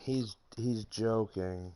He's joking.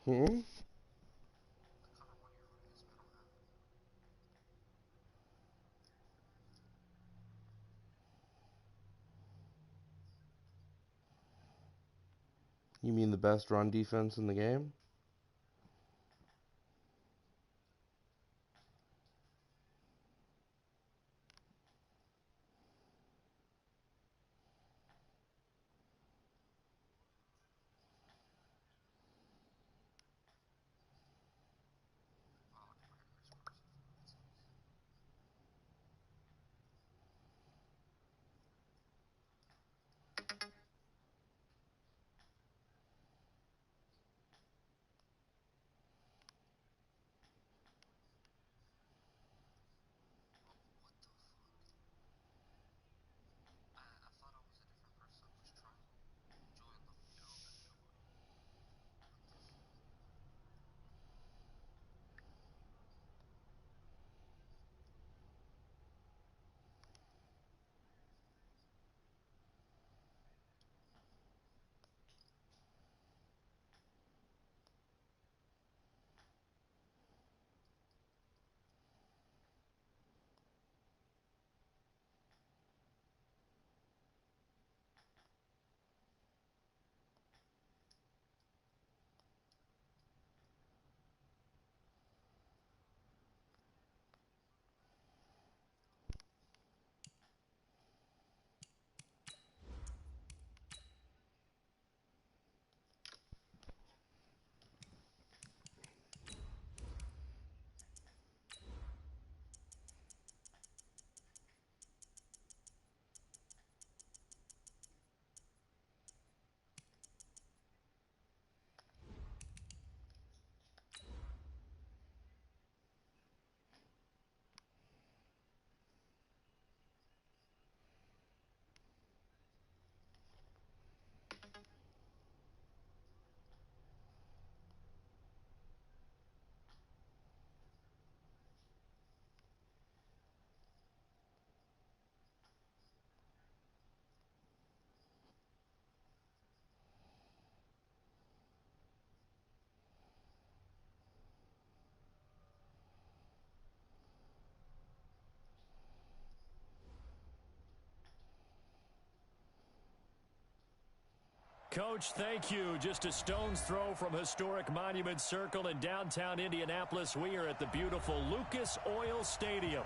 Hmm? You mean the best run defense in the game? Coach, thank you. Just a stone's throw from historic Monument Circle in downtown Indianapolis. We are at the beautiful Lucas Oil Stadium.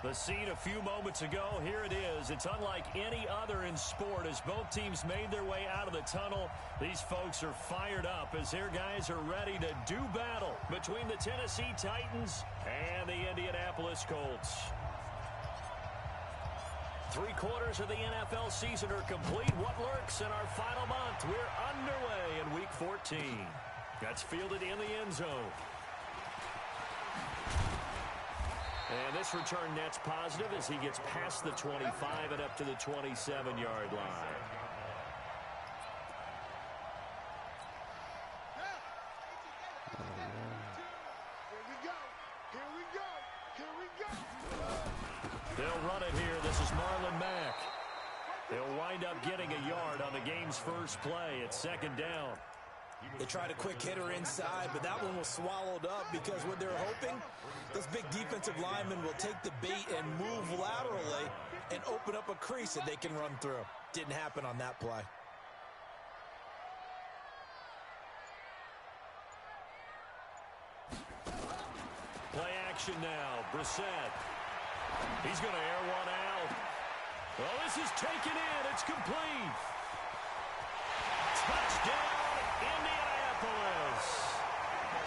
The scene a few moments ago, here it is. It's unlike any other in sport as both teams made their way out of the tunnel. These folks are fired up as their guys are ready to do battle between the Tennessee Titans and the Indianapolis Colts. 3/4 of the NFL season are complete. What lurks in our final month? We're underway in Week 14. That's fielded in the end zone. And this return net's positive as he gets past the 25 and up to the 27-yard line. They'll run it here. This is Marlon Mack. They'll wind up getting a yard on the game's first play. It's 2nd down. They tried a quick hitter inside, but that one was swallowed up because what they're hoping, this big defensive lineman will take the bait and move laterally and open up a crease that they can run through. Didn't happen on that play. Play action now. Brissett. He's going to air one out. Oh, this is taken in. It's complete. Touchdown, Indianapolis.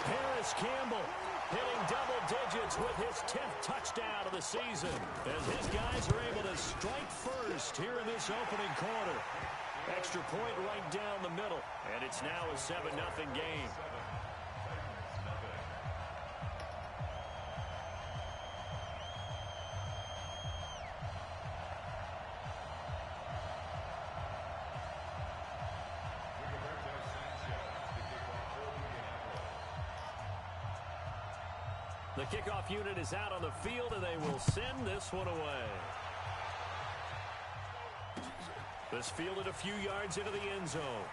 Paris Campbell hitting double digits with his 10th touchdown of the season as his guys are able to strike first here in this opening quarter. Extra point right down the middle, and it's now a 7-0 game. The kickoff unit is out on the field, and they will send this one away. This fielded a few yards into the end zone.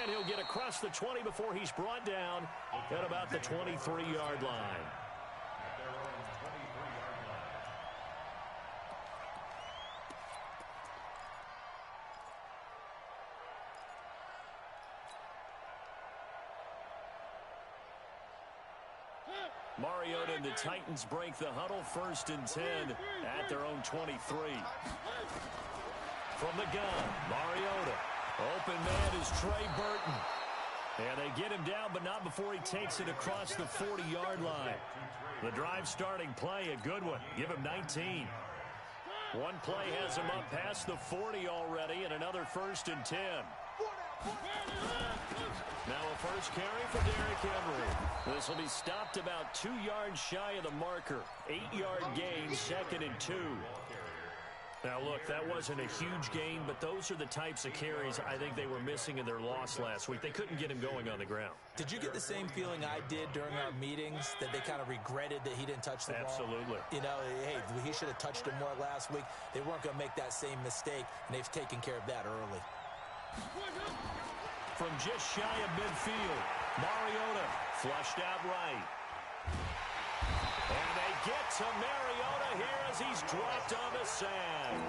And he'll get across the 20 before he's brought down at about the 23-yard line. Mariota and the Titans break the huddle, 1st and 10 at their own 23. From the gun, Mariota. Open man is Trey Burton. And they get him down, but not before he takes it across the 40-yard line. The drive starting play, a good one. Give him 19. One play has him up past the 40 already, and another 1st and 10. Now a first carry for Derrick Henry. This will be stopped about 2 yards shy of the marker. 8-yard gain, 2nd and 2. Now, look, that wasn't a huge gain, but those are the types of carries I think they were missing in their loss last week. They couldn't get him going on the ground. Did you get the same feeling I did during our meetings, that they kind of regretted that he didn't touch the ball? Absolutely. You know, hey, he should have touched him more last week. They weren't going to make that same mistake, and they've taken care of that early. From just shy of midfield, Mariota flushed out right. And they get to Mariota here as he's dropped on the sand.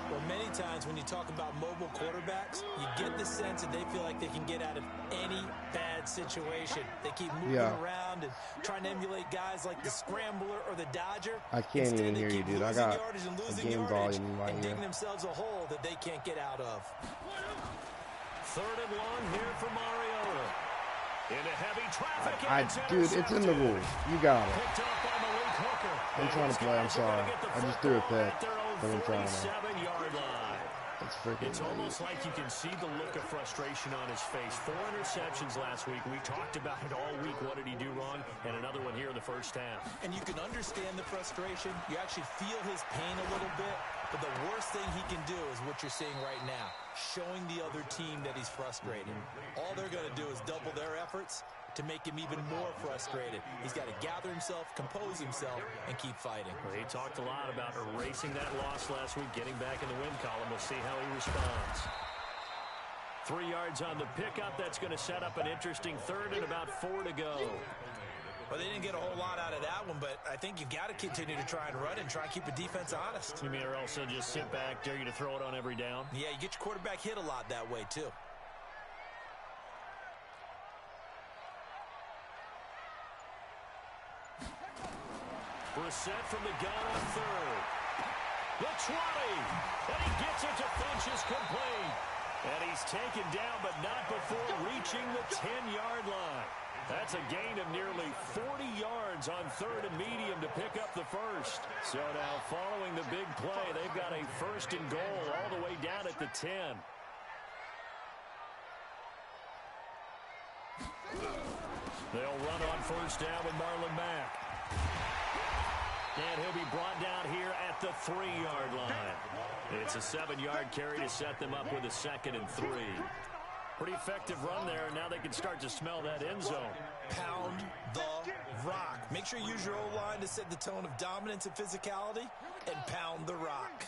Well, many times when you talk about mobile quarterbacks, you get the sense that they feel like they can get out of any bad situation. They keep moving around and trying to emulate guys like the Scrambler or the Dodger. I can't even hear you, dude. I got a game volume right here. Digging themselves a hole that they can't get out of. 3rd and long here for Mariota. Into heavy traffic. Dude, it's in the rules. You got it. Picked up by Malik Hooker. I'm trying to play. I'm sorry. I just threw a pick. But I'm trying to. 47-yard line. It's almost like you can see the look of frustration on his face. 4 interceptions last week. We talked about it all week. What did he do wrong? And another one here in the first half. And you can understand the frustration. You actually feel his pain a little bit. But the worst thing he can do is what you're seeing right now, showing the other team that he's frustrated. All they're going to do is double their efforts to make him even more frustrated. He's got to gather himself, compose himself, and keep fighting. Well, he talked a lot about erasing that loss last week, getting back in the win column. We'll see how he responds. 3 yards on the pickup. That's going to set up an interesting 3rd and about 4 to go. Well, they didn't get a whole lot out of that one, but I think you've got to continue to try and run and try and keep the defense honest. You mean, or else they'll just sit back, dare you to throw it on every down? Yeah, you get your quarterback hit a lot that way, too. Brissett from the gun on 3rd. The 20. And he gets it to Funchess complete. And he's taken down, but not before reaching the 10-yard line. That's a gain of nearly 40 yards on 3rd and medium to pick up the first. So now following the big play, they've got a 1st and goal all the way down at the 10. They'll run on 1st down with Marlon Mack. And he'll be brought down here at the 3-yard line. It's a 7-yard carry to set them up with a 2nd and 3. Pretty effective run there, and now they can start to smell that end zone. Pound the rock. Make sure you use your O-line to set the tone of dominance and physicality, and pound the rock.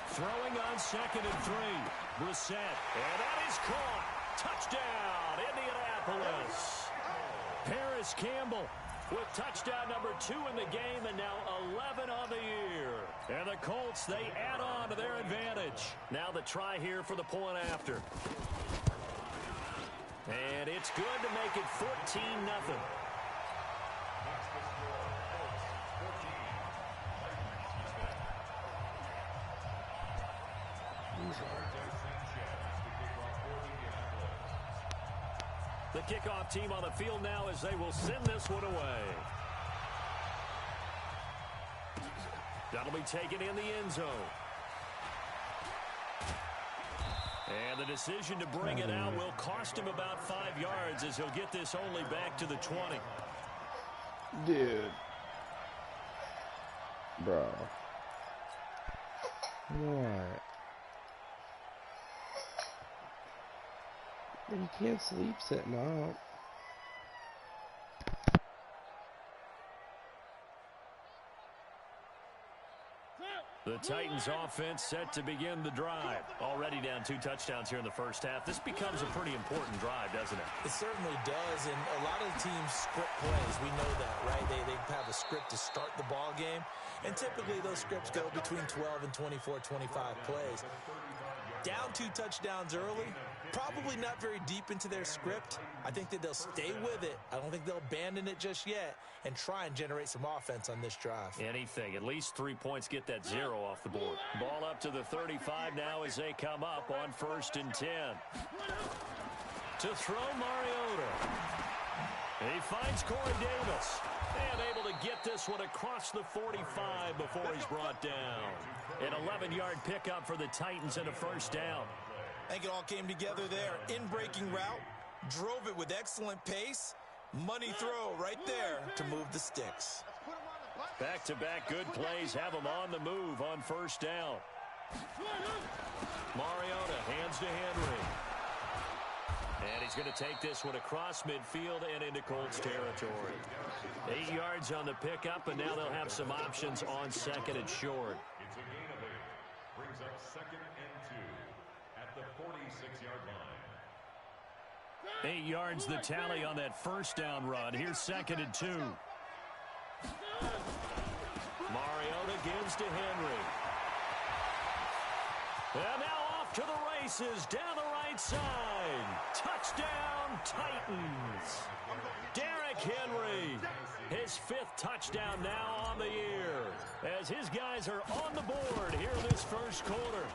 Throwing on 2nd and 3. Brissett, and that is caught. Touchdown, Indianapolis. Paris Campbell with touchdown number 2 in the game, and now 11 on the year. And the Colts, they add on to their advantage. Now the try here for the point after. And it's good to make it 14-0. The kickoff team on the field now as they will send this one away. That'll be taken in the end zone. And the decision to bring it out will cost him about 5 yards as he'll get this only back to the 20. Dude. Bro. What? You can't sleep sitting up. The Titans offense set to begin the drive. Already down 2 touchdowns here in the first half. This becomes a pretty important drive, doesn't it? It certainly does, and a lot of the teams script plays. We know that, right? They have a script to start the ball game, and typically those scripts go between 12 and 24, 25 plays. Down 2 touchdowns early, probably not very deep into their script. I think that they'll stay with it. I don't think they'll abandon it just yet and try and generate some offense on this drive. Anything. At least 3 points, get that 0 off the board. Ball up to the 35 now as they come up on 1st and 10. To throw Mariota. He finds Corey Davis. And able to get this one across the 45 before he's brought down. An 11-yard pickup for the Titans and a 1st down. I think it all came together there. In-breaking route, drove it with excellent pace. Money throw right there to move the sticks. Back-to-back good plays have him on the move on 1st down. Mariota hands to Henry. And he's going to take this one across midfield and into Colts territory. 8 yards on the pickup, and now they'll have some options on 2nd and short. It's a gain of 8. Brings up 2nd and 2 at the 46-yard line. 8 yards the tally on that 1st down run. Here's 2nd and 2. Mariota gives to Henry. And now off to the races down the right side. Touchdown, Titans. Derrick Henry, his 5th touchdown now on the year. As his guys are on the board here in this first quarter.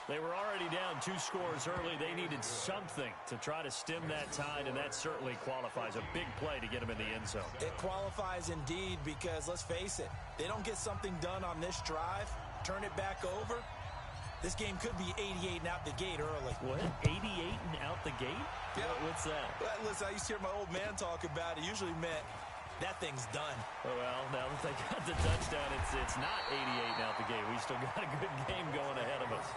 They were already down 2 scores early. They needed something to try to stem that tide, and that certainly qualifies. A big play to get them in the end zone. It qualifies indeed because, let's face it, they don't get something done on this drive, turn it back over, this game could be 88 and out the gate early. What? 88 and out the gate? Yeah. What's that? Well, listen, I used to hear my old man talk about it. It usually meant that thing's done. Well, now that they got the touchdown, it's not 88 and out the gate. We still got a good game going ahead of us.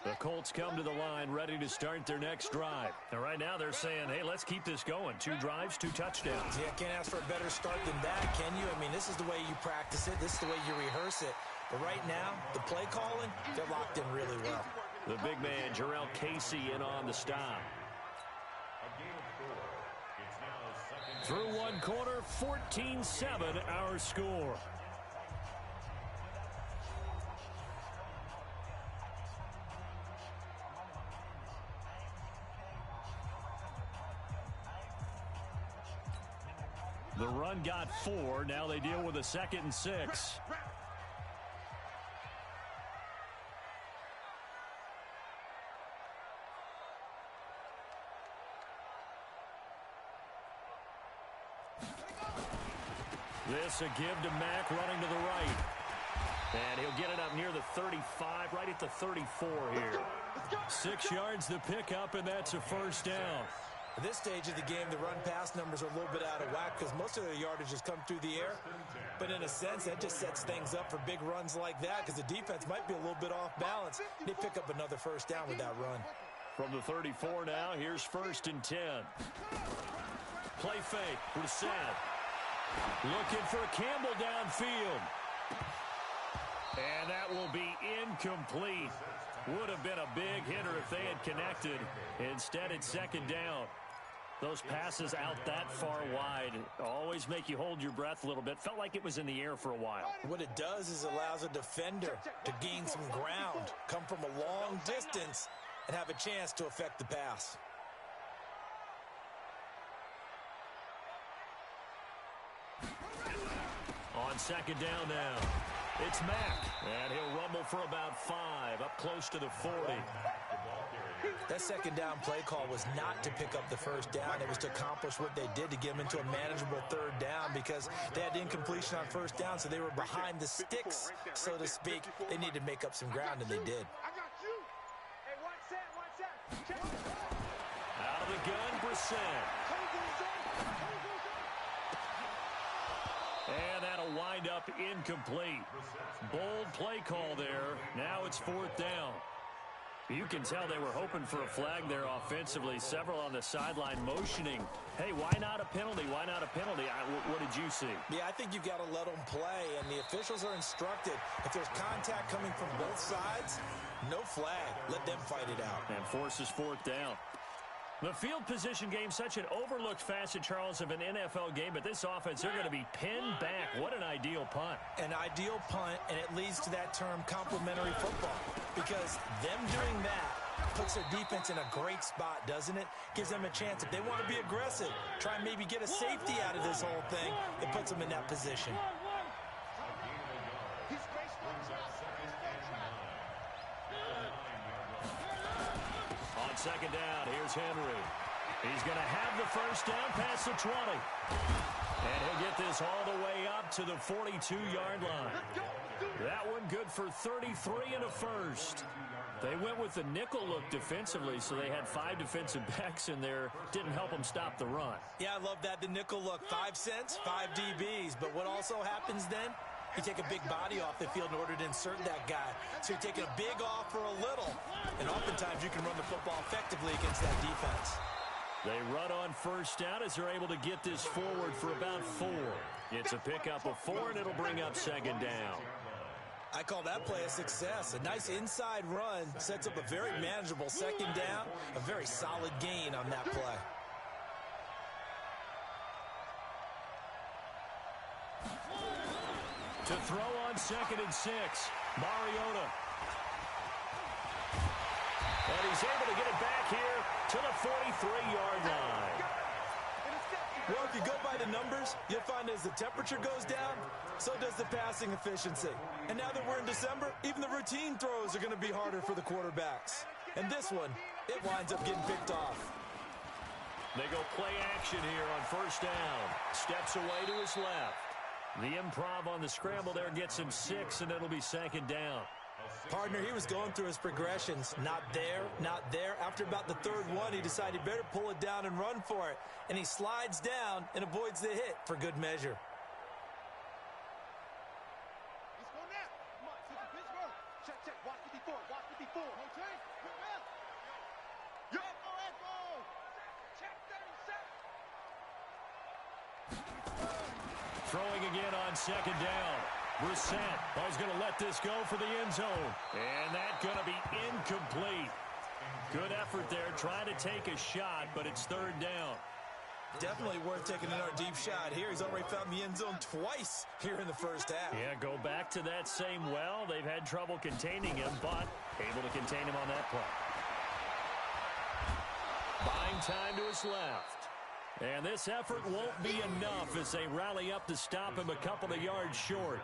The Colts come to the line ready to start their next drive. And right now they're saying, hey, let's keep this going. 2 drives, 2 touchdowns. Yeah, can't ask for a better start than that, can you? I mean, this is the way you practice it. This is the way you rehearse it. But right now, the play calling, they're locked in really well. The big man, Jarrell Casey, in on the stop. Through 1 quarter, 14-7 our score. run got 4. Now they deal with a 2nd and 6. This a give to Mack running to the right. And he'll get it up near the 35, right at the 34 here. 6 yards to pick up, and that's a first down. At this stage of the game, the run-pass numbers are a little bit out of whack because most of their yardage has come through the air. But in a sense, that just sets things up for big runs like that because the defense might be a little bit off balance. They pick up another first down with that run. From the 34 now, here's 1st and 10. Play fake. Brissett looking for Campbell downfield. And that will be incomplete. Would have been a big hitter if they had connected. Instead, it's 2nd down. Those passes out that far wide always make you hold your breath a little bit. Felt like it was in the air for a while. What it does is allows a defender to gain some ground, come from a long distance, and have a chance to affect the pass. On 2nd down now, it's Mack, and he'll rumble for about 5, up close to the 40. That 2nd down play call was not to pick up the first down. It was to accomplish what they did to get them into a manageable 3rd down because they had incompletion on 1st down, so they were behind the sticks, so to speak. They needed to make up some ground, and they did. Out of the gun, Brissett. And that'll wind up incomplete. Bold play call there. Now it's 4th down. You can tell they were hoping for a flag there offensively. Several on the sideline motioning. Hey, why not a penalty? Why not a penalty? What did you see? Yeah, I think you've got to let them play, and the officials are instructed. If there's contact coming from both sides, no flag. Let them fight it out. And forces 4th down. The field position game, such an overlooked facet, Charles, of an NFL game, but this offense, they're going to be pinned back. What an ideal punt. An ideal punt, and it leads to that term complementary football, because them doing that puts their defense in a great spot, doesn't it? Gives them a chance. If they want to be aggressive, try and maybe get a safety out of this whole thing, it puts them in that position. On 2nd down, here's Henry. He's going to have the first down past the 20. And he'll get this all the way up to the 42-yard line. That one good for 33 and a first. They went with the nickel look defensively, so they had 5 defensive backs in there. Didn't help them stop the run. Yeah, I love that, the nickel look. 5 cents, 5 DBs. But what also happens then? You take a big body off the field in order to insert that guy. So you're taking a big off for a little. And oftentimes you can run the football effectively against that defense. They run on first down as they're able to get this forward for about 4. It's a pickup of 4, and it'll bring up 2nd down. I call that play a success. A nice inside run sets up a very manageable 2nd down. A very solid gain on that play. To throw on 2nd and 6, Mariota. And he's able to get it back here to the 43-yard line. Well, if you go by the numbers, you'll find as the temperature goes down, so does the passing efficiency. And now that we're in December, even the routine throws are going to be harder for the quarterbacks. And this one, it winds up getting picked off. They go play action here on first down. Steps away to his left. The improv on the scramble there gets him 6, and it'll be 2nd down. Partner, he was going through his progressions. Not there, not there. After about the 3rd one, he decided he better pull it down and run for it. And he slides down and avoids the hit for good measure. Throwing again on 2nd down. Brissett is going to let this go for the end zone. And that's going to be incomplete. Good effort there, trying to take a shot, but it's 3rd down. Definitely worth taking another deep shot here. He's already found the end zone twice here in the first half. Yeah, go back to that same well. They've had trouble containing him, but able to contain him on that play. Buying time to his left. And this effort won't be enough as they rally up to stop him a couple of yards short.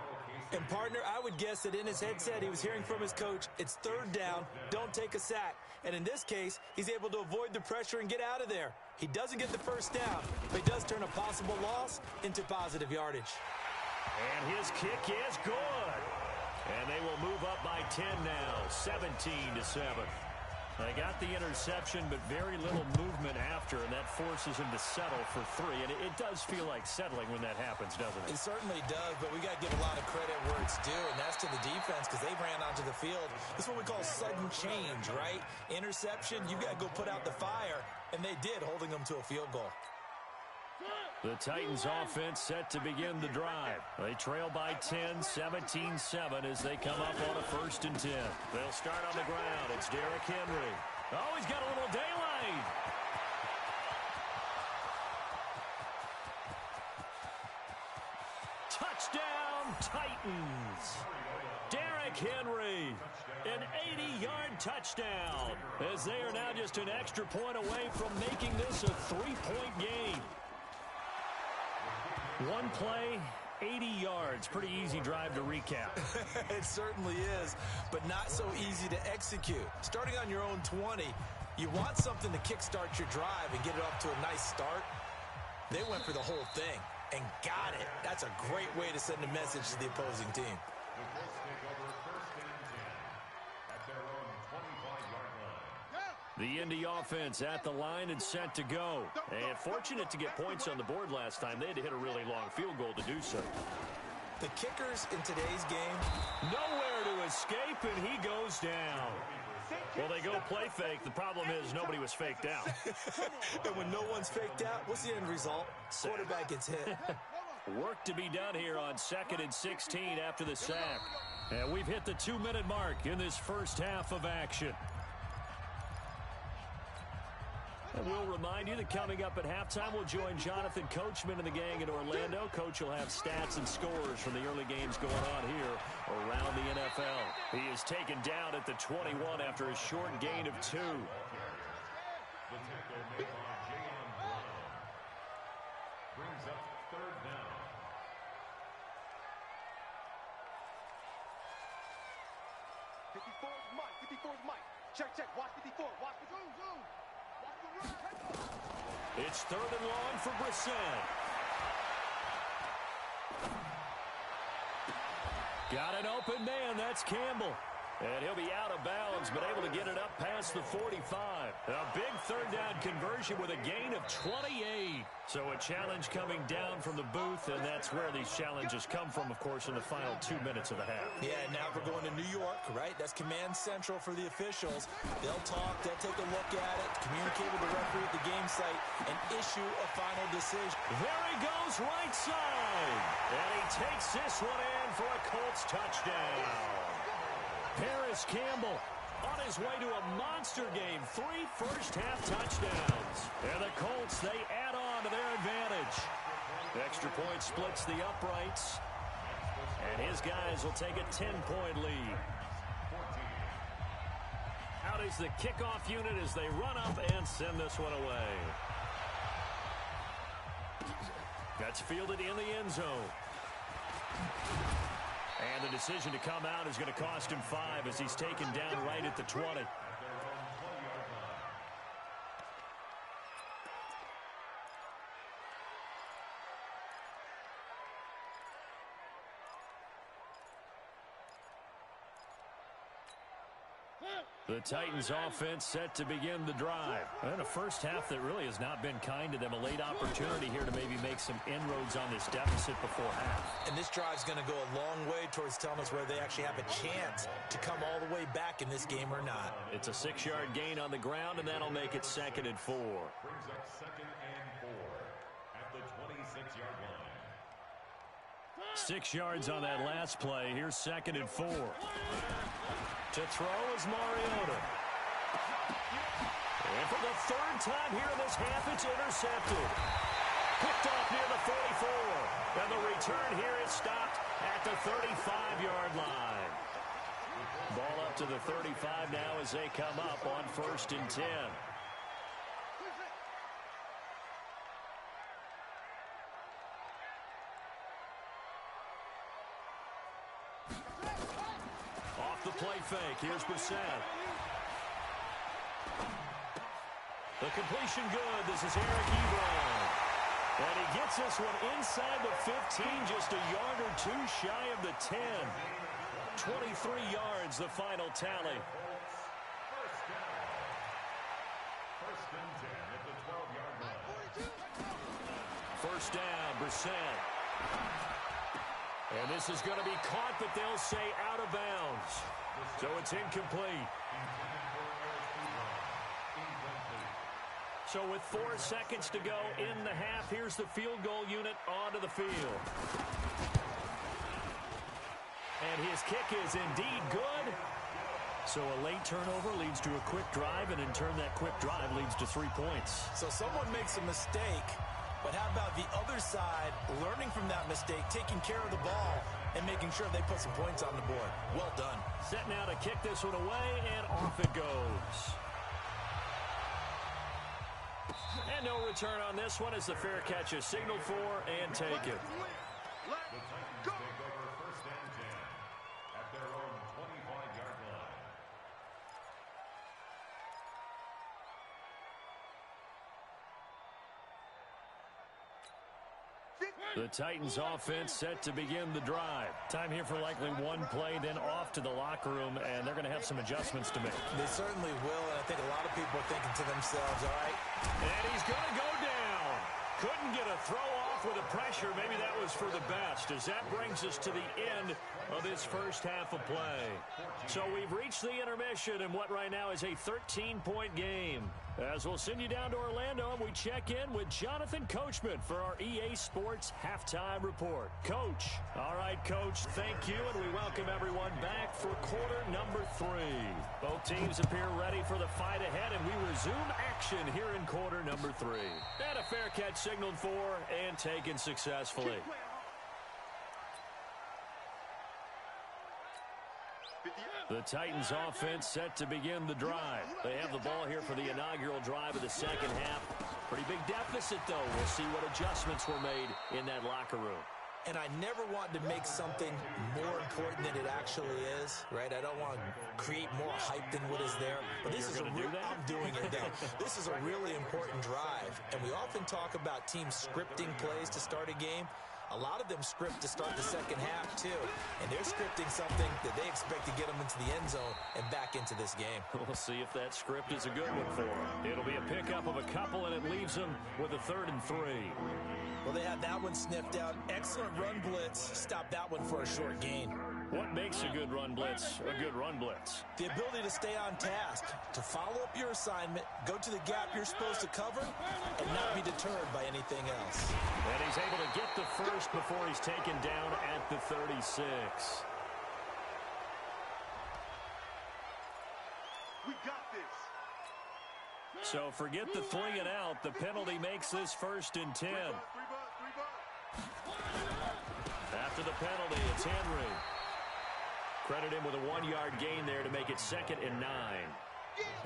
And, partner, I would guess that in his headset he was hearing from his coach, it's third down, don't take a sack. And in this case, he's able to avoid the pressure and get out of there. He doesn't get the first down, but he does turn a possible loss into positive yardage. And his kick is good. And they will move up by 10 now, 17-7. They got the interception, but very little movement after, and that forces him to settle for 3. And it does feel like settling when that happens, doesn't it? It certainly does, but we got to give a lot of credit where it's due, and that's to the defense because they ran onto the field. This is what we call sudden change, right? Interception, you got to go put out the fire, and they did, holding them to a field goal. The Titans offense set to begin the drive. They trail by 10, 17-7 as they come up on a 1st and 10. They'll start on the ground. It's Derrick Henry. Oh, he's got a little daylight. Touchdown, Titans. Derrick Henry, an 80-yard touchdown, as they are now just an extra point away from making this a 3-point game. One play, 80 yards. Pretty easy drive to recap. It certainly is, but not so easy to execute. Starting on your own 20, you want something to kickstart your drive and get it off to a nice start. They went for the whole thing and got it. That's a great way to send a message to the opposing team. The Indy offense at the line and set to go. And fortunate to get points on the board last time. They had to hit a really long field goal to do so. The kickers in today's game, nowhere to escape, and he goes down. Well, they go play fake. The problem is nobody was faked out. And when no one's faked out, what's the end result? Quarterback gets hit. Work to be done here on 2nd and 16 after the sack. And we've hit the 2-minute mark in this first half of action. And we'll remind you that coming up at halftime, we'll join Jonathan Coachman and the gang in Orlando. Coach will have stats and scores from the early games going on here around the NFL. He is taken down at the 21 after a short gain of 2. Brings up 3rd down. Mike. Check. Watch 54. Watch the zoom. It's 3rd and long for Brissett. Got an open man. That's Campbell. And he'll be out of bounds, but able to get it up past the 45. A big 3rd down conversion with a gain of 28. So a challenge coming down from the booth, and that's where these challenges come from, of course, in the final 2 minutes of the half. Yeah, now we're going to New York, right? That's command central for the officials. They'll talk, they'll take a look at it, communicate with the referee at the game site, and issue a final decision. There he goes, right side. And he takes this one in for a Colts touchdown. Paris Campbell on his way to a monster game. 3 first-half touchdowns. And the Colts, they add on to their advantage. Extra point splits the uprights. And his guys will take a 10-point lead. Out is the kickoff unit as they run up and send this one away. That's fielded in the end zone. And the decision to come out is going to cost him 5 as he's taken down right at the 20. The Titans offense set to begin the drive. And a first half that really has not been kind to them. A late opportunity here to maybe make some inroads on this deficit before half. And this drive's going to go a long way towards telling us whether they actually have a chance to come all the way back in this game or not. It's a 6-yard gain on the ground, and that'll make it 2nd and 4. Brings up 2nd and 4 at the 26-yard line. 6 yards on that last play. Here's 2nd and 4. To throw is Mariota. And for the 3rd time here in this half, it's intercepted. Picked off near the 44. And the return here is stopped at the 35-yard line. Ball up to the 35 now as they come up on 1st and 10. Off the play fake. Here's Brissett. The completion good. This is Eric Ebron. And he gets this one inside the 15, just a yard or two shy of the 10. 23 yards, the final tally. First and 10 at the 12-yard line. First down, Brissett. And this is going to be caught, but they'll say out of bounds. So it's incomplete. So with 4 seconds to go in the half, here's the field goal unit onto the field. And his kick is indeed good. So a late turnover leads to a quick drive, and in turn that quick drive leads to 3 points. So someone makes a mistake, but how about the other side learning from that mistake, taking care of the ball, and making sure they put some points on the board? Well done. Set now to kick this one away, and off it goes. And no return on this one as the fair catch is signaled for and taken. The Titans take over first and 10 at their own 25-yard line. The Titans offense set to begin the drive. Time here for likely one play, then off to the locker room, and they're going to have some adjustments to make. They certainly will, and I think a lot of people are thinking to themselves, all right. And he's going to go down. Couldn't get a throw off with the pressure. Maybe that was for the best, as that brings us to the end of this first half of play. So we've reached the intermission in what right now is a 13-point game. As we'll send you down to Orlando, and we check in with Jonathan Coachman for our EA Sports Halftime Report. Coach. All right, Coach, thank you, and we welcome everyone back for quarter number 3. Both teams appear ready for the fight ahead, and we resume action here in quarter number 3. And a fair catch signaled for and taken successfully. The Titans offense set to begin the drive. They have the ball here for the inaugural drive of the second half. Pretty big deficit, though. We'll see what adjustments were made in that locker room. And I never want to make something more important than it actually is, right? I don't want to create more hype than what is there. But this is I'm doing it now. This is a really important drive. And we often talk about teams scripting plays to start a game. A lot of them script to start the second half, too. And they're scripting something that they expect to get them into the end zone and back into this game. We'll see if that script is a good one for them. It'll be a pickup of a couple, and it leaves them with a 3rd and 3. Well, they had that one sniffed out. Excellent run blitz. Stop that one for a short gain. What makes a good run blitz a good run blitz? The ability to stay on task, to follow up your assignment, go to the gap you're supposed to cover, and not be deterred by anything else. And he's able to get the first before he's taken down at the 36. We got this. So forget the 3 and out. The penalty makes this 1st and 10. After the penalty, it's Henry. Credit him with a 1-yard gain there to make it 2nd and 9.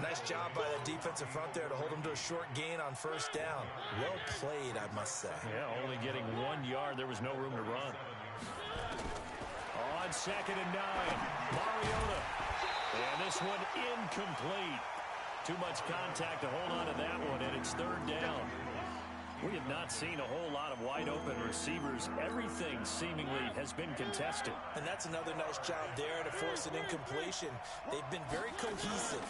Nice job by the defensive front there to hold him to a short gain on first down. Well played, I must say. Yeah, only getting 1 yard. There was no room to run. On 2nd and 9, Mariota. And this one incomplete. Too much contact to hold on to that one, and it's 3rd down. We have not seen a whole lot of wide-open receivers. Everything seemingly has been contested. And that's another nice job there to force an incompletion. They've been very cohesive,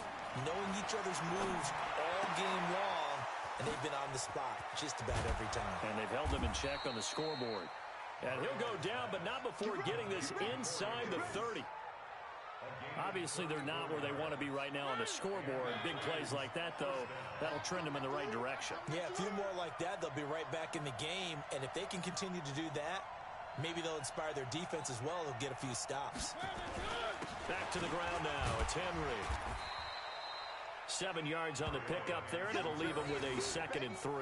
knowing each other's moves all game long, and they've been on the spot just about every time. And they've held them in check on the scoreboard. And he'll go down, but not before getting this inside the 30. Obviously, they're not where they want to be right now on the scoreboard. Big plays like that, though, that'll trend them in the right direction. Yeah, a few more like that, they'll be right back in the game. And if they can continue to do that, maybe they'll inspire their defense as well. They'll get a few stops. Back to the ground now. It's Henry. 7 yards on the pickup there, and it'll leave him with a 2nd and 3.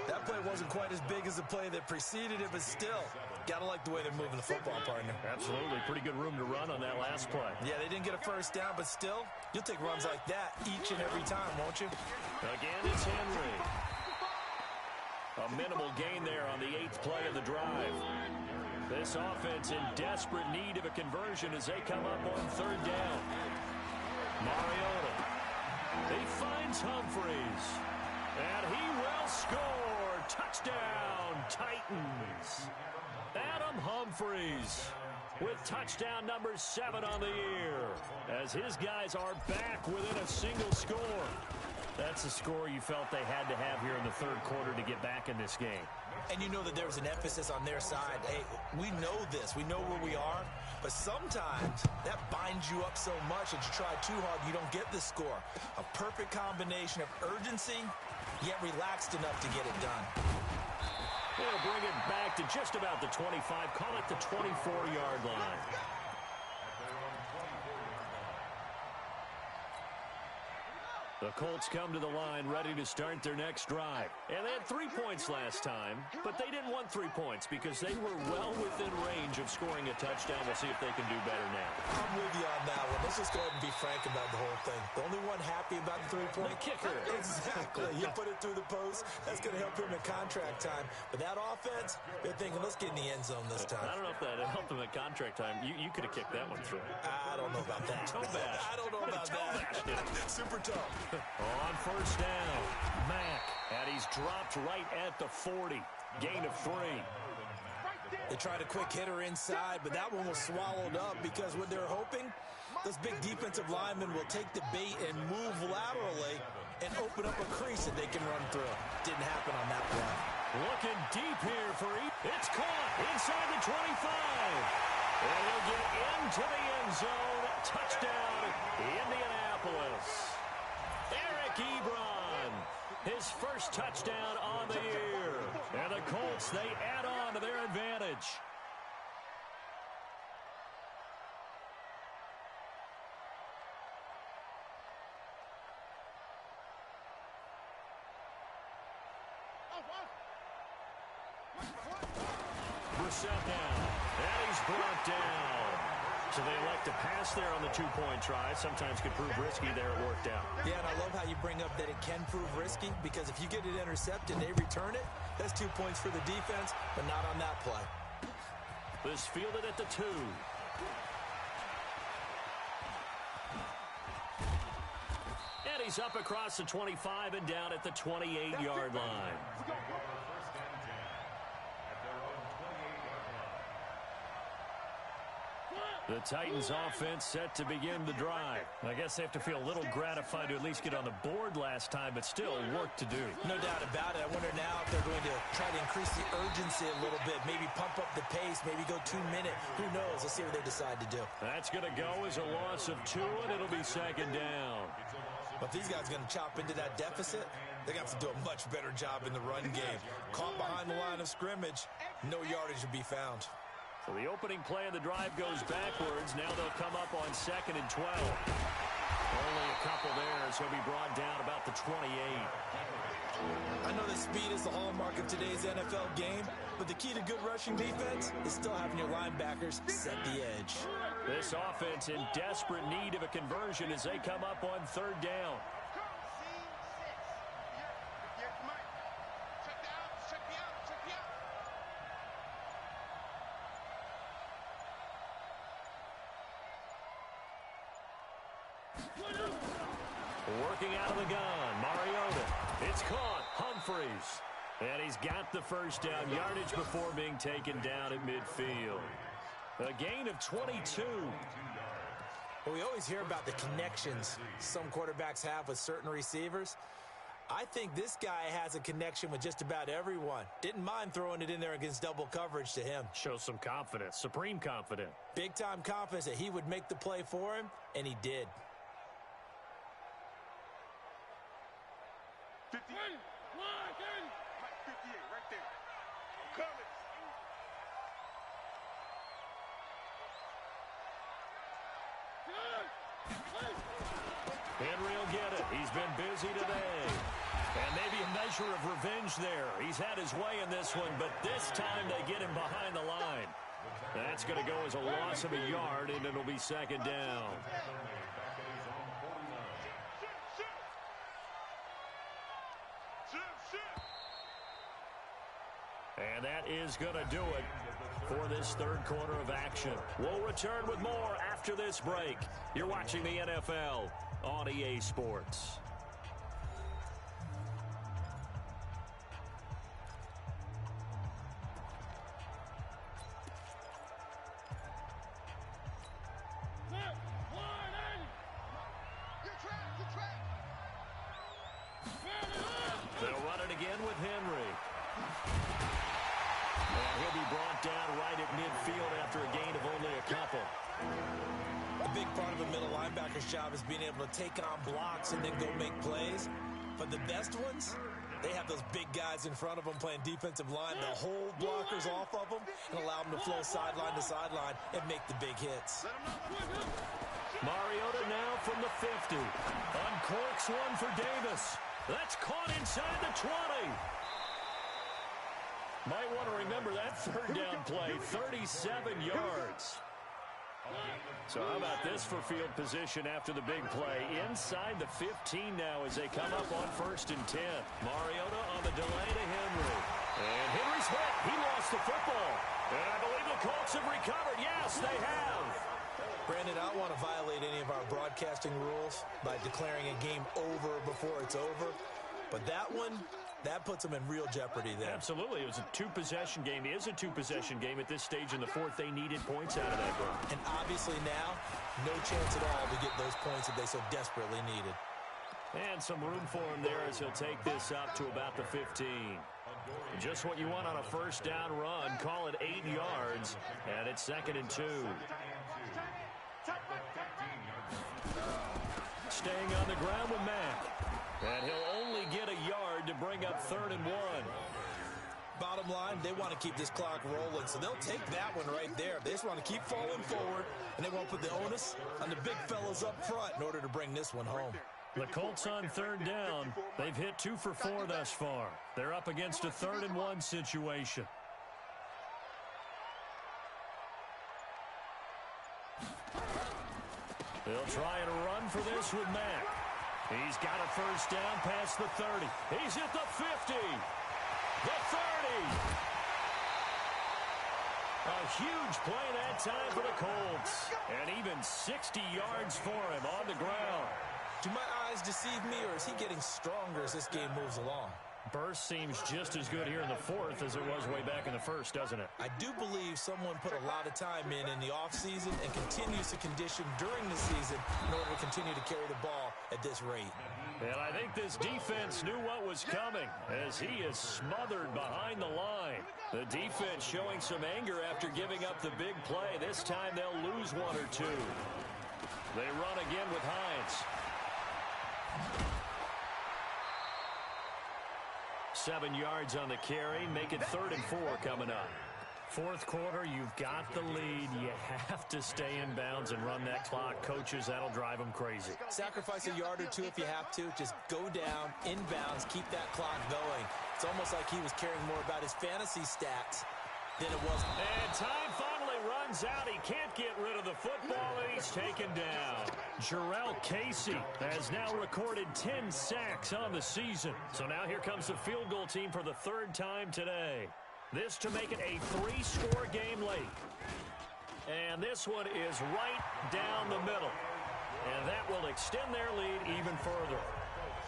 That play wasn't quite as big as the play that preceded it, but still, gotta like the way they're moving the football, partner. Absolutely. Pretty good room to run on that last play. Yeah, they didn't get a first down, but still, you'll take runs like that each and every time, won't you? Again, it's Henry. A minimal gain there on the 8th play of the drive. This offense in desperate need of a conversion as they come up on third down. Mariota. He finds Humphries. And he will score. Touchdown, Titans. Adam Humphries with touchdown number 7 on the year, as his guys are back within a single score. That's a score you felt they had to have here in the third quarter to get back in this game. And you know that there was an emphasis on their side. Hey, we know this. We know where we are. But sometimes that binds you up so much that you try too hard, you don't get the score. A perfect combination of urgency, yet relaxed enough to get it done. They'll bring it back to just about the 25. Call it the 24-yard line. The Colts come to the line ready to start their next drive. And they had 3 points last time, but they didn't want 3 points because they were well within range of scoring a touchdown. We'll see if they can do better now. I'm with you on that one. Let's just go ahead and be frank about the whole thing. The only one happy about the 3-point? The kicker. Exactly. You put it through the post. That's going to help him in contract time. But that offense, they're thinking, let's get in the end zone this time. I don't know if that helped him at contract time. You could have kicked that one through. I don't know about that. I don't know about that. Super tough. On first down, Mack, and he's dropped right at the 40. Gain of 3. They tried a quick hitter inside, but that one was swallowed up because what they're hoping, those big defensive linemen will take the bait and move laterally and open up a crease that they can run through. Didn't happen on that play. Looking deep here for it's caught inside the 25. And he'll get into the end zone. Touchdown, Indianapolis. Eric Ebron, his first touchdown on the year. And the Colts, they add on to their advantage. Brissett down, and he's brought down. So they elect to pass there on the 2-point try. Sometimes could prove risky there. It worked out. Yeah, and I love how you bring up that it can prove risky because if you get it intercepted and they return it, that's 2 points for the defense, but not on that play. This fielded at the 2. And he's up across the 25 and down at the 28-yard line. The Titans offense set to begin the drive. I guess they have to feel a little gratified to at least get on the board last time, but still work to do. No doubt about it. I wonder now if they're going to try to increase the urgency a little bit, maybe pump up the pace, maybe go 2-minute. Who knows? Let's see what they decide to do. That's going to go as a loss of 2, and it'll be second down. But these guys are going to chop into that deficit. They're going to have to do a much better job in the run game. Caught behind the line of scrimmage, no yardage will be found. So the opening play of the drive goes backwards. Now they'll come up on 2nd and 12. Only a couple there, so he'll be brought down about the 28. I know that speed is the hallmark of today's NFL game, but the key to good rushing defense is still having your linebackers set the edge. This offense in desperate need of a conversion as they come up on 3rd down. Working out of the gun, Mariota. It's caught, Humphries. And he's got the first down, yardage before being taken down at midfield. A gain of 22. Well, we always hear about the connections some quarterbacks have with certain receivers. I think this guy has a connection with just about everyone. Didn't mind throwing it in there against double coverage to him. Shows some confidence, supreme confidence. Big-time confidence that he would make the play for him, and he did. 58, right there. I'm coming. Henry will get it. He's been busy today. And maybe a measure of revenge there. He's had his way in this one, but this time they get him behind the line. That's going to go as a loss of a yard, and it'll be second down. And that is going to do it. for this third quarter of action. We'll return with more after this break. You're watching the NFL on EA Sports. They'll run it again with Henry. And he'll be brought down right at midfield after a gain of only a couple. A big part of a middle linebacker's job is being able to take on blocks and then go make plays. But the best ones, they have those big guys in front of them playing defensive line to hold blockers off of them and allow them to flow sideline to sideline and make the big hits. Mariota now from the 50. Uncorks one for Davis. That's caught inside the 20. Might want to remember that third down play, 37 yards. So how about this for field position after the big play? Inside the 15 now as they come up on 1st and 10. Mariota on the delay to Henry. And Henry's hit. He lost the football. And I believe the Colts have recovered. Yes, they have. Brandon, I don't want to violate any of our broadcasting rules by declaring a game over before it's over. But that one, that puts them in real jeopardy there. Absolutely. It was a two-possession game. It is a two-possession game at this stage in the fourth. They needed points out of that game. And obviously now, no chance at all to get those points that they so desperately needed. And some room for him there as he'll take this up to about the 15. Just what you want on a first down run. Call it 8 yards. And it's 2nd and 2. Staying on the ground with Mack. And he'll only get a yard to bring up 3rd and 1. Bottom line, they want to keep this clock rolling, so they'll take that one right there. They just want to keep falling forward, and they won't put the onus on the big fellas up front in order to bring this one home. The Colts on 3rd down. They've hit 2 for 4 thus far. They're up against a 3rd and 1 situation. They'll try and run for this with Mack. He's got a first down past the 30. He's at the 50. The 30. A huge play that time for the Colts. And even 60 yards for him on the ground. Do my eyes deceive me, or is he getting stronger as this game moves along? Burst seems just as good here in the 4th as it was way back in the 1st, doesn't it? I do believe someone put a lot of time in the offseason and continues to condition during the season in order to continue to carry the ball at this rate. And I think this defense knew what was coming as he is smothered behind the line. The defense showing some anger after giving up the big play. This time they'll lose 1 or 2. They run again with Hines. 7 yards on the carry. Make it 3rd and 4 coming up. 4th quarter, you've got the lead. You have to stay in bounds and run that clock. Coaches, that'll drive them crazy. Sacrifice a yard or 2 if you have to. Just go down, in bounds, keep that clock going. It's almost like he was caring more about his fantasy stats than it was. And time finally runs out. He can't get rid of the football, and he's taken down. Jarrell Casey has now recorded 10 sacks on the season. So now here comes the field goal team for the 3rd time today. This to make it a 3-score game late. And this one is right down the middle. And that will extend their lead even further.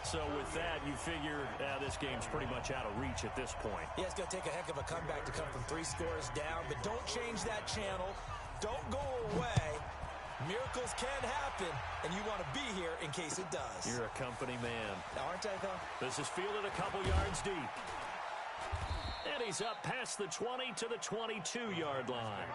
So with that, you figure this game's pretty much out of reach at this point. Yeah, it's going to take a heck of a comeback to come from 3 scores down. But don't change that channel. Don't go away. Miracles can happen, and you want to be here in case it does. You're a company man. Now, aren't I, though? This is fielded a couple yards deep. And he's up past the 20 to the 22-yard line.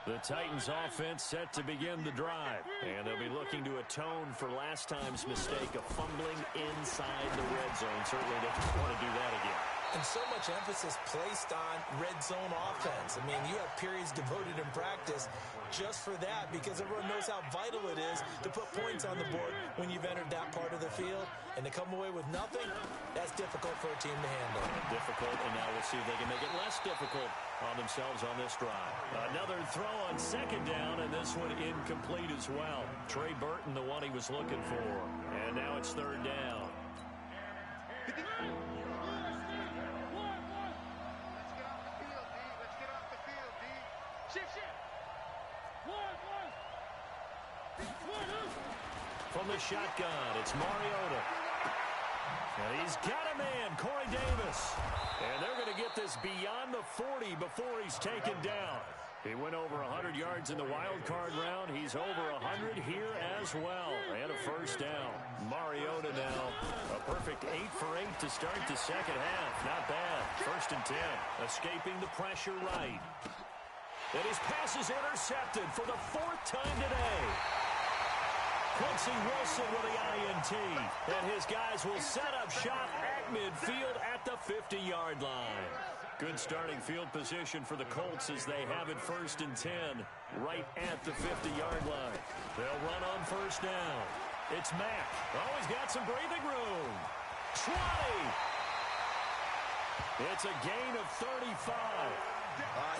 The Titans offense set to begin the drive. And they'll be looking to atone for last time's mistake of fumbling inside the red zone. Certainly they don't want to do that again. And so much emphasis placed on red zone offense. I mean, you have periods devoted in practice just for that because everyone knows how vital it is to put points on the board when you've entered that part of the field. And to come away with nothing, that's difficult for a team to handle. Difficult, and now we'll see if they can make it less difficult on themselves on this drive. Another throw on 2nd down, and this one incomplete as well. Trey Burton, the one he was looking for. And now it's 3rd down. From the shotgun, it's Mariota. And he's got a man, Corey Davis. And they're going to get this beyond the 40 before he's taken down. He went over 100 yards in the wild card round. He's over 100 here as well. And a first down. Mariota now. A perfect 8 for 8 to start the second half. Not bad. First and 10. Escaping the pressure right. And his pass is intercepted for the 4th time today. Quincy Wilson with the INT. And his guys will set up shop at midfield at the 50-yard line. Good starting field position for the Colts as they have it first and 10 right at the 50-yard line. They'll run on first down. It's Mack. Oh, he's got some breathing room. 20. It's a gain of 35.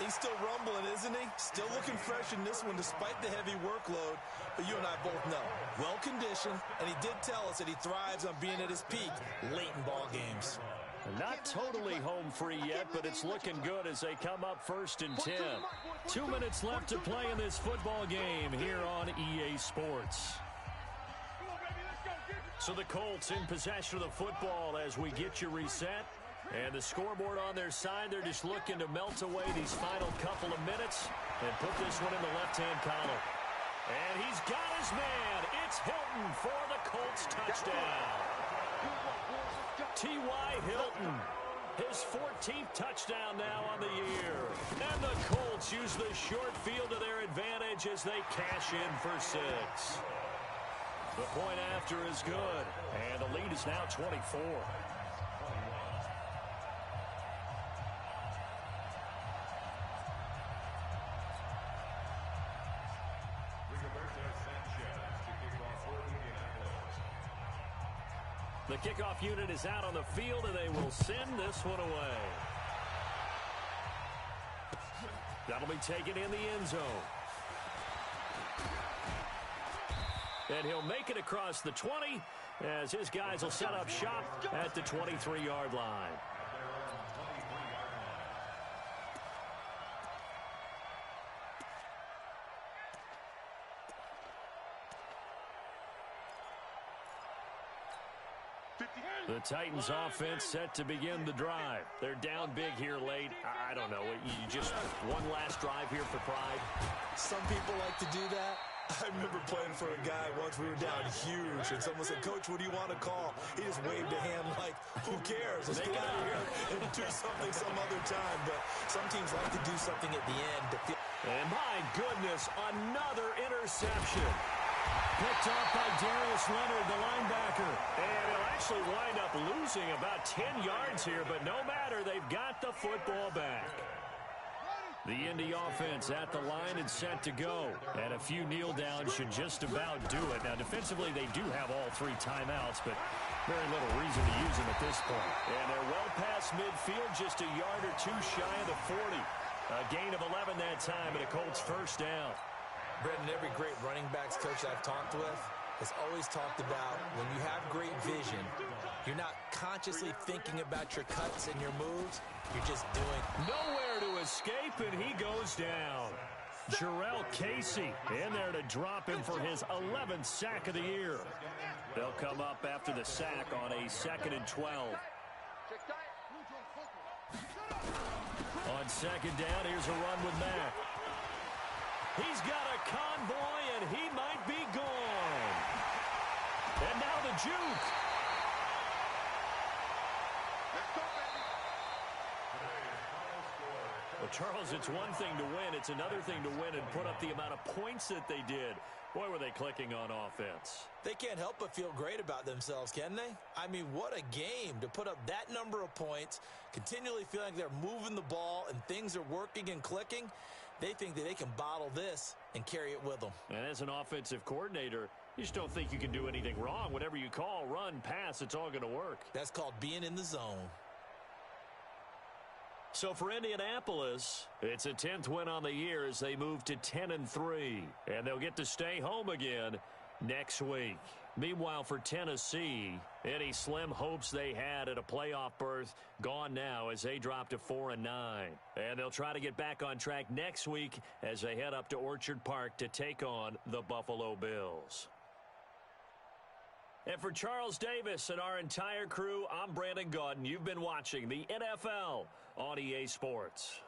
He's still rumbling, isn't he? Still looking fresh in this one despite the heavy workload. But you and I both know, well-conditioned, and he did tell us that he thrives on being at his peak late in ball games. Not totally home free yet, but it's looking good as they come up first and 10. 2 minutes left to play in this football game here on EA Sports. So the Colts in possession of the football as we get you reset. And the scoreboard on their side, they're just looking to melt away these final couple of minutes and put this one in the left-hand column. And he's got his man. It's Hilton for the Colts touchdown. T.Y. Hilton, his 14th touchdown now on the year. And the Colts use the short field to their advantage as they cash in for 6. The point after is good, and the lead is now 24. The kickoff unit is out on the field, and they will send this one away. That'll be taken in the end zone. And he'll make it across the 20 as his guys will set up shop at the 23-yard line. The Titans offense set to begin the drive. They're down big here late. I don't know. You just one last drive here for pride. Some people like to do that. I remember playing for a guy once. We were down huge, and someone said, "Coach, what do you want to call?" He just waved a hand like, "Who cares? Let's get out of here and do something some other time." But some teams like to do something at the end to feel. And my goodness, another interception. Picked off by Darius Leonard, the linebacker. And he'll actually wind up losing about 10 yards here, but no matter, they've got the football back. The Indy offense at the line and set to go. And a few kneel downs should just about do it. Now, defensively, they do have all 3 timeouts, but very little reason to use them at this point. And they're well past midfield, just a yard or 2 shy of the 40. A gain of 11 that time, and a Colts first down. Brendan, every great running backs coach I've talked with has always talked about when you have great vision, you're not consciously thinking about your cuts and your moves. You're just doing. Nowhere to escape, and he goes down. Jarrell Casey in there to drop him for his 11th sack of the year. They'll come up after the sack on a 2nd and 12. On second down, here's a run with Mack. He's got a convoy, and he might be gone. And now the juke. Well, Charles, it's one thing to win. It's another thing to win and put up the amount of points that they did. Boy, were they clicking on offense. They can't help but feel great about themselves, can they? I mean, what a game to put up that number of points, continually feeling like they're moving the ball and things are working and clicking. They think that they can bottle this and carry it with them. And as an offensive coordinator, you just don't think you can do anything wrong. Whatever you call, run, pass, it's all going to work. That's called being in the zone. So for Indianapolis, it's a 10th win on the year as they move to 10-3. And they'll get to stay home again next week. Meanwhile, for Tennessee, any slim hopes they had at a playoff berth gone now as they drop to 4-9. And they'll try to get back on track next week as they head up to Orchard Park to take on the Buffalo Bills. And for Charles Davis and our entire crew, I'm Brandon Gaudin. You've been watching the NFL on EA Sports.